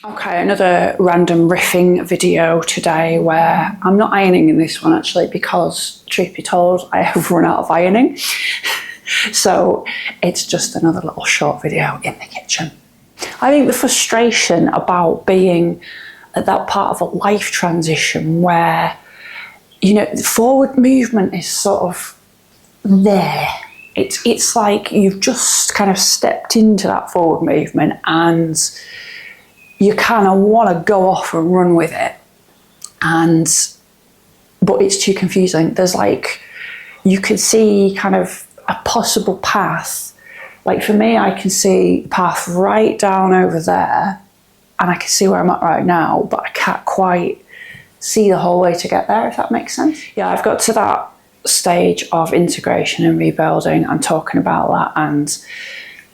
Okay, another random riffing video today where I'm not ironing in this one actually because, truth be told, I have run out of ironing. So it's just another little short video in the kitchen. I think the frustration about being at that part of a life transition where, you know, the forward movement is sort of there. It's like you've just kind of stepped into that forward movement and you kind of want to go off and run with it, but it's too confusing. There's like, you could see kind of a possible path. Like for me, I can see the path right down over there and I can see where I'm at right now, but I can't quite see the whole way to get there, if that makes sense. Yeah, I've got to that stage of integration and rebuilding. I'm talking about that, and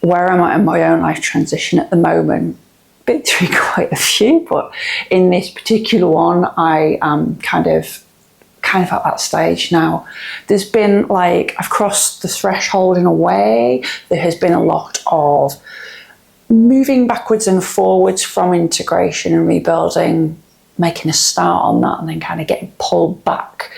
where I'm at in my own life transition at the moment. Been through quite a few, but in this particular one, I am kind of at that stage now. There's been like, I've crossed the threshold in a way. There has been a lot of moving backwards and forwards from integration and rebuilding, making a start on that, and then kind of getting pulled back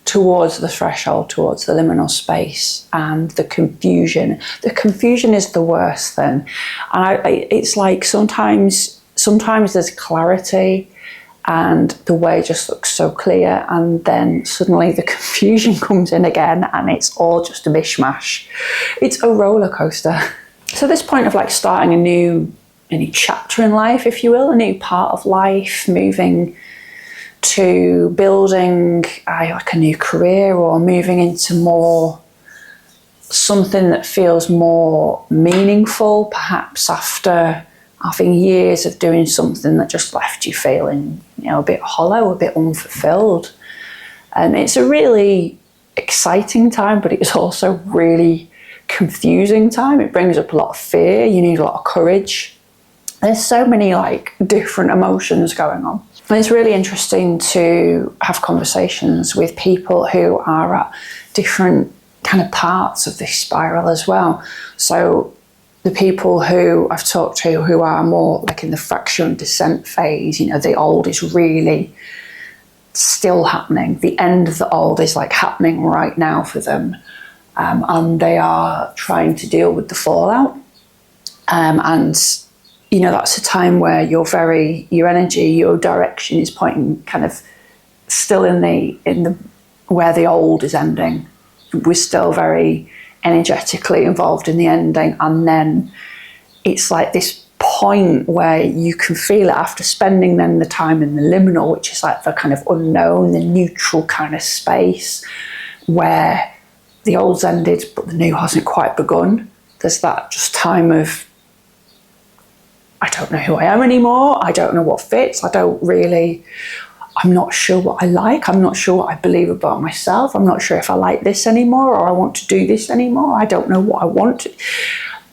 towards the threshold, towards the liminal space, and the confusion. The confusion is the worst thing. And it's like sometimes there's clarity and the way just looks so clear, and then suddenly the confusion comes in again and it's all just a mishmash. It's a roller coaster. So this point of like starting a new chapter in life, if you will, a new part of life, moving to building like a new career, or moving into more something that feels more meaningful, perhaps after having years of doing something that just left you feeling, you know, a bit hollow, a bit unfulfilled. And it's a really exciting time, but it's also really confusing time. It brings up a lot of fear. You need a lot of courage. There's so many like different emotions going on. And it's really interesting to have conversations with people who are at different kind of parts of this spiral as well. So the people who I've talked to who are more like in the fracture and descent phase, you know, the old is really still happening. The end of the old is like happening right now for them. And they are trying to deal with the fallout. And you know, that's a time where your energy, your direction is pointing kind of still in the where the old is ending. We're still very energetically involved in the ending, and then it's like this point where you can feel it after spending then the time in the liminal, which is like the kind of unknown, the neutral kind of space where the old's ended but the new hasn't quite begun. There's that just time of, I don't know who I am anymore. I don't know what fits. I'm not sure what I like. I'm not sure what I believe about myself. I'm not sure if I like this anymore or I want to do this anymore. I don't know what I want.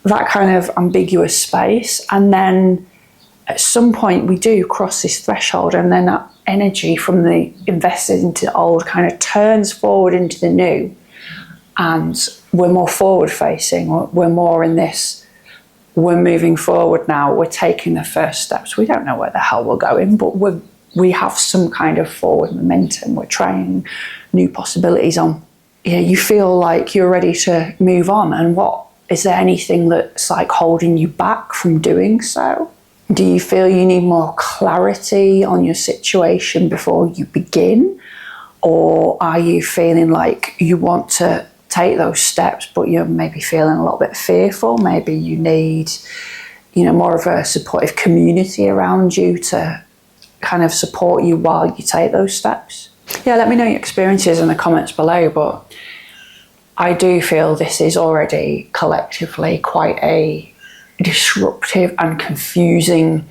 That kind of ambiguous space. And then at some point we do cross this threshold, and then that energy from the invested into the old kind of turns forward into the new. And we're more forward facing. We're more in this, we're moving forward now, we're taking the first steps. We don't know where the hell we're going, but we have some kind of forward momentum. We're trying new possibilities on. You know, you feel like you're ready to move on, and is there anything that's like holding you back from doing so? Do you feel you need more clarity on your situation before you begin? Or are you feeling like you want to take those steps, but you're maybe feeling a little bit fearful? Maybe you need, you know, more of a supportive community around you to kind of support you while you take those steps. Yeah, let me know your experiences in the comments below, but I do feel this is already collectively quite a disruptive and confusing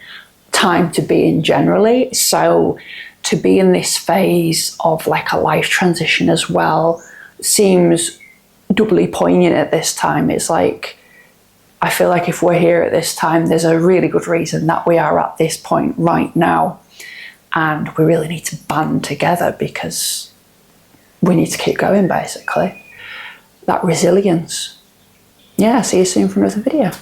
time to be in generally. So to be in this phase of like a life transition as well seems doubly poignant at this time. It's like, I feel like if we're here at this time, there's a really good reason that we are at this point right now. And we really need to band together because we need to keep going, basically. That resilience. Yeah, see you soon for another video.